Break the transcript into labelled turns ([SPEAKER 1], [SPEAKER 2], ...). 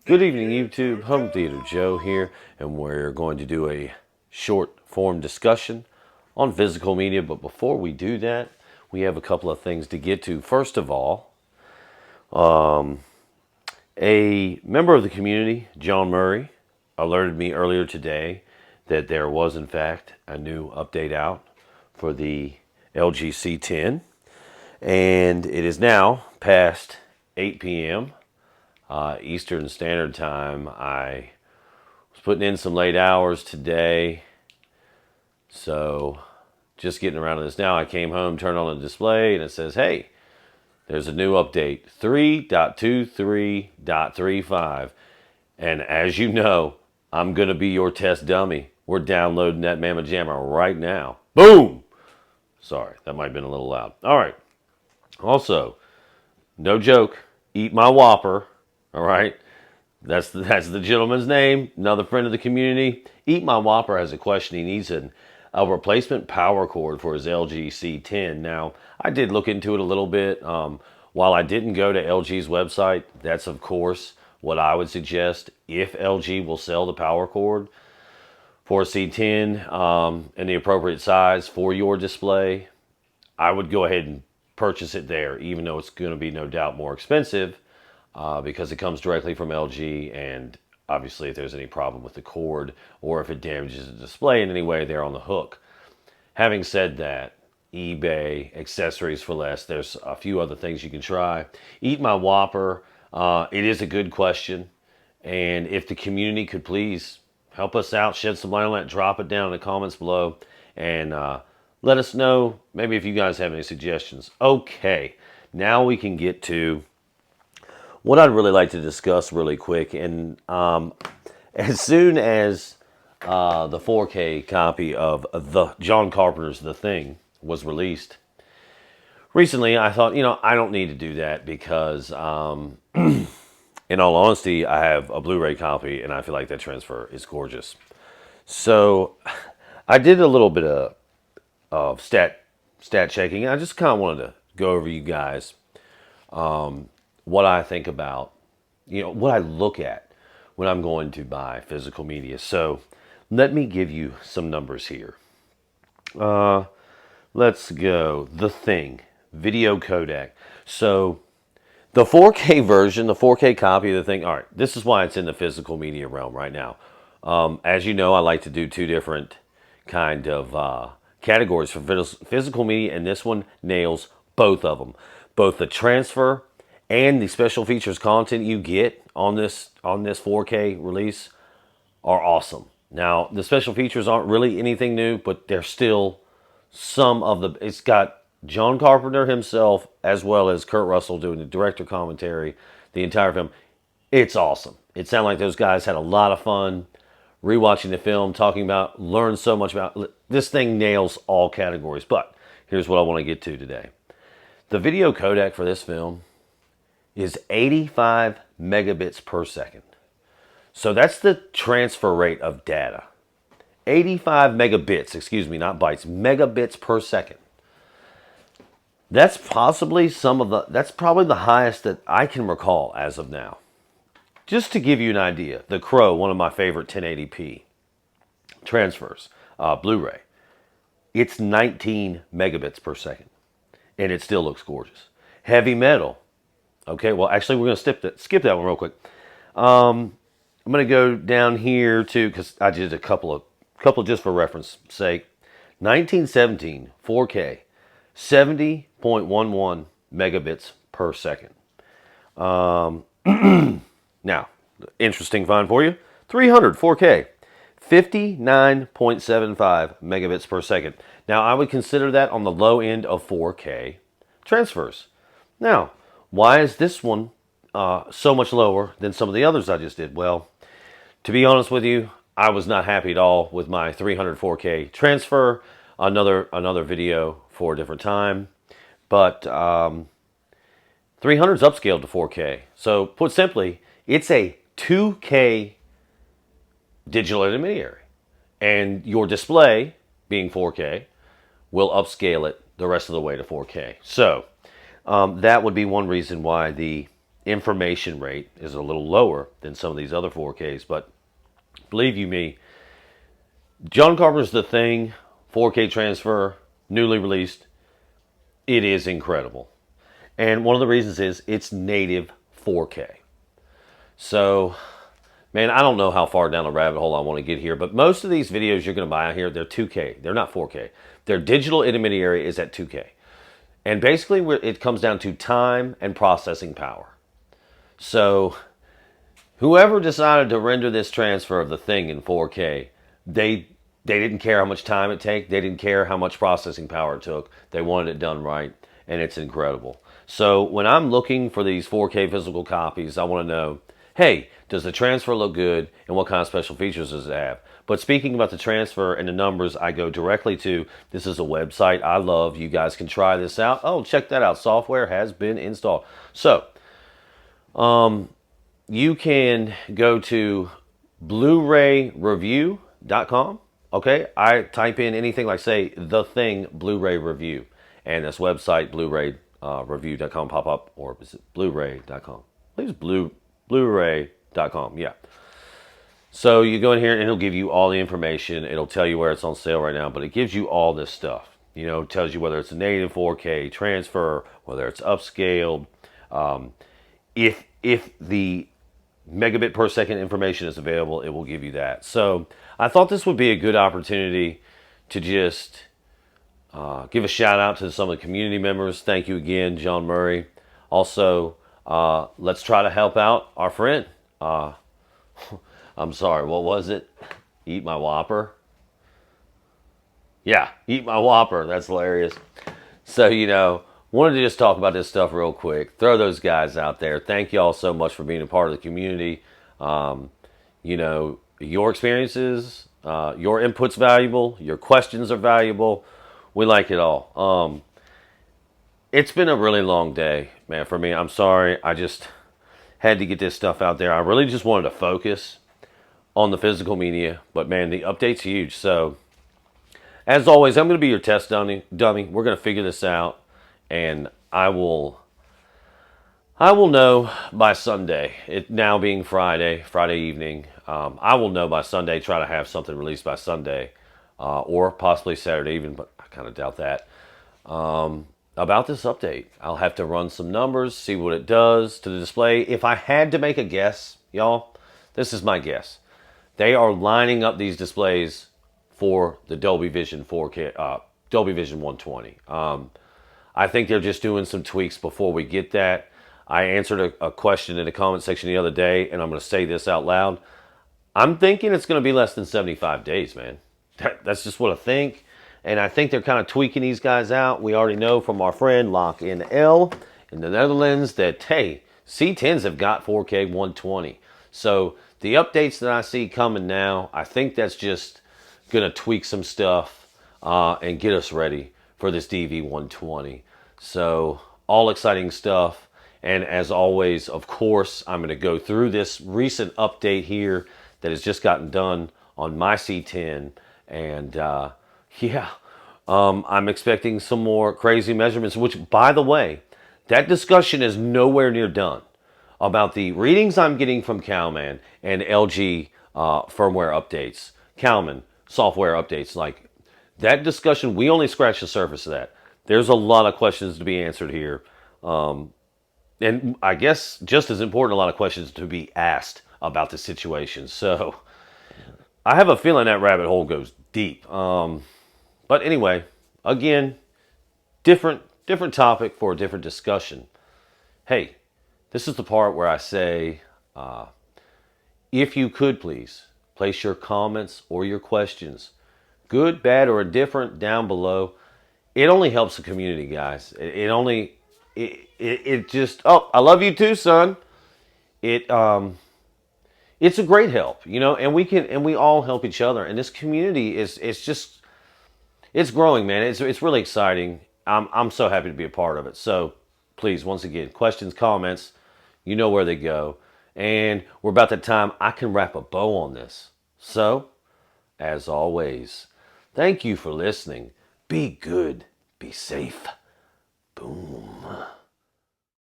[SPEAKER 1] Good evening, YouTube. Home Theater Joe here, and we're going to do a short form discussion on physical media. But before we do that, we have a couple of things to get to. First of all, a member of the community, John Murray, alerted me earlier today that there was, in fact, a new update out for the LG C10, and it is now past 8 p.m. Eastern Standard Time. I was putting in some late hours today, so just getting around to this now. I came home, turned on the display, and it says, hey, there's a new update, 3.23.35. And as you know, I'm going to be your test dummy. We're downloading that Mamma Jamma right now. Boom! Sorry, that might have been a little loud. All right. Also, no joke, eat my Whopper. All right. That's the gentleman's name. Another friend of the community. Eat My Whopper has a question. He needs a replacement power cord for his LG C10. Now, I did look into it a little bit. While I didn't go to LG's website, that's of course what I would suggest if LG will sell the power cord for a C10 in the appropriate size for your display. I would go ahead and purchase it there, even though it's going to be no doubt more expensive. Because it comes directly from LG, and obviously if there's any problem with the cord or if it damages the display in any way, they're on the hook. Having said that, eBay, accessories for less, there's a few other things you can try. Eat My Whopper, it is a good question, and if the community could please help us out, shed some light on that, drop it down in the comments below, and let us know maybe if you guys have any suggestions. Okay, now we can get to what I'd really like to discuss really quick. And as soon as the 4K copy of the John Carpenter's The Thing was released recently, I thought, I don't need to do that because, in all honesty, I have a Blu-ray copy and I feel like that transfer is gorgeous. So I did a little bit of stat checking. I just kind of wanted to go over you guys what I think about, what I look at when I'm going to buy physical media. So let me give you some numbers here. Let's go. The Thing, video codec. So the 4K version, the 4K copy of The Thing, all right, this is why it's in the physical media realm right now. As you know, I like to do two different kind of categories for physical media, and this one nails both of them. Both the transfer and the special features content you get on this 4K release are awesome. Now, the special features aren't really anything new, but they're still some of the... It's got John Carpenter himself as well as Kurt Russell doing the director commentary, the entire film. It's awesome. It sounded like those guys had a lot of fun rewatching the film, talking about, learned so much about... This thing nails all categories, but here's what I want to get to today. The video codec for this film is 85 megabits per second. So that's the transfer rate of data. 85 megabits, excuse me, not bytes, megabits per second. That's possibly that's probably the highest that I can recall as of now. Just to give you an idea, the Crow, one of my favorite 1080p transfers, Blu-ray, it's 19 megabits per second, and it still looks gorgeous. Heavy Metal, okay, well, actually, we're going to skip that one real quick. I'm going to go down here to, because I did a couple just for reference sake. 1917 4K, 70.11 megabits per second. Now, interesting find for you. 300 4K, 59.75 megabits per second. Now, I would consider that on the low end of 4K transfers. Now, why is this one so much lower than some of the others I just did? Well, to be honest with you, I was not happy at all with my 300 4K transfer. Another video for a different time. But 300 is upscaled to 4K. So, put simply, it's a 2K digital intermediary. And your display, being 4K, will upscale it the rest of the way to 4K. So, that would be one reason why the information rate is a little lower than some of these other 4Ks, but believe you me, John Carpenter's The Thing 4K transfer, newly released. It is incredible. And one of the reasons is it's native 4K. So, man, I don't know how far down the rabbit hole I want to get here, but most of these videos you're going to buy out here, they're 2K. They're not 4K. Their digital intermediary is at 2K. And basically, it comes down to time and processing power. So, whoever decided to render this transfer of The Thing in 4K, they didn't care how much time it took. They didn't care how much processing power it took. They wanted it done right, and it's incredible. So when I'm looking for these 4K physical copies, I want to know, hey, does the transfer look good, and what kind of special features does it have? But speaking about the transfer and the numbers, I go directly to, this is a website I love. You guys can try this out. Oh, check that out. Software has been installed. So, you can go to BluRayReview.com. Okay, I type in anything like, say, The Thing Blu-ray Review, and this website, BluRayReview.com, pop up, or is it Blu-ray.com? I think it's Blu-ray.com, yeah. So you go in here and it'll give you all the information. It'll tell you where it's on sale right now, but it gives you all this stuff. You know, it tells you whether it's a native 4K transfer, whether it's upscaled. If the megabit per second information is available, it will give you that. So I thought this would be a good opportunity to just give a shout out to some of the community members. Thank you again, John Murray. Also, let's try to help out our friend. I'm sorry, what was it? Eat my Whopper? Yeah, eat my Whopper. That's hilarious. So, you know, wanted to just talk about this stuff real quick. Throw those guys out there. Thank you all so much for being a part of the community. You know, your experiences, your input's valuable. Your questions are valuable. We like it all. It's been a really long day, man, for me. I'm sorry. I just had to get this stuff out there. I really just wanted to focus on the physical media. But, man, the update's huge. So, as always, I'm going to be your test dummy. We're going to figure this out. And I will know by Sunday. It now being Friday evening. I will know by Sunday. Try to have something released by Sunday, or possibly Saturday even, but I kind of doubt that. About this update, I'll have to run some numbers, see what it does to the display. If I had to make a guess, y'all, this is my guess. They are lining up these displays for the Dolby Vision 4K, Dolby Vision 120. I think they're just doing some tweaks before we get that. I answered a question in the comment section the other day, and I'm going to say this out loud. I'm thinking it's going to be less than 75 days, man. That's just what I think. And I think they're kind of tweaking these guys out. We already know from our friend Lock in L in the Netherlands that, hey, C10s have got 4K 120. So the updates that I see coming now, I think that's just going to tweak some stuff and get us ready for this DV120. So all exciting stuff. And as always, of course, I'm going to go through this recent update here that has just gotten done on my C10. And yeah, I'm expecting some more crazy measurements, which, by the way, that discussion is nowhere near done about the readings I'm getting from Calman and LG firmware updates, Calman software updates. Like that discussion, we only scratched the surface of that. There's a lot of questions to be answered here. And I guess just as important, a lot of questions to be asked about the situation. So I have a feeling that rabbit hole goes deep. But anyway, again, different topic for a different discussion. Hey, this is the part where I say, if you could please place your comments or your questions, good, bad, or indifferent, down below. It only helps the community, guys. It just, oh, I love you too, son. It's a great help, you know, and we all help each other. And this community it's growing, man. It's really exciting. I'm so happy to be a part of it. So please, once again, questions, comments, you know where they go. And we're about that time I can wrap a bow on this. So, as always, thank you for listening. Be good. Be safe. Boom.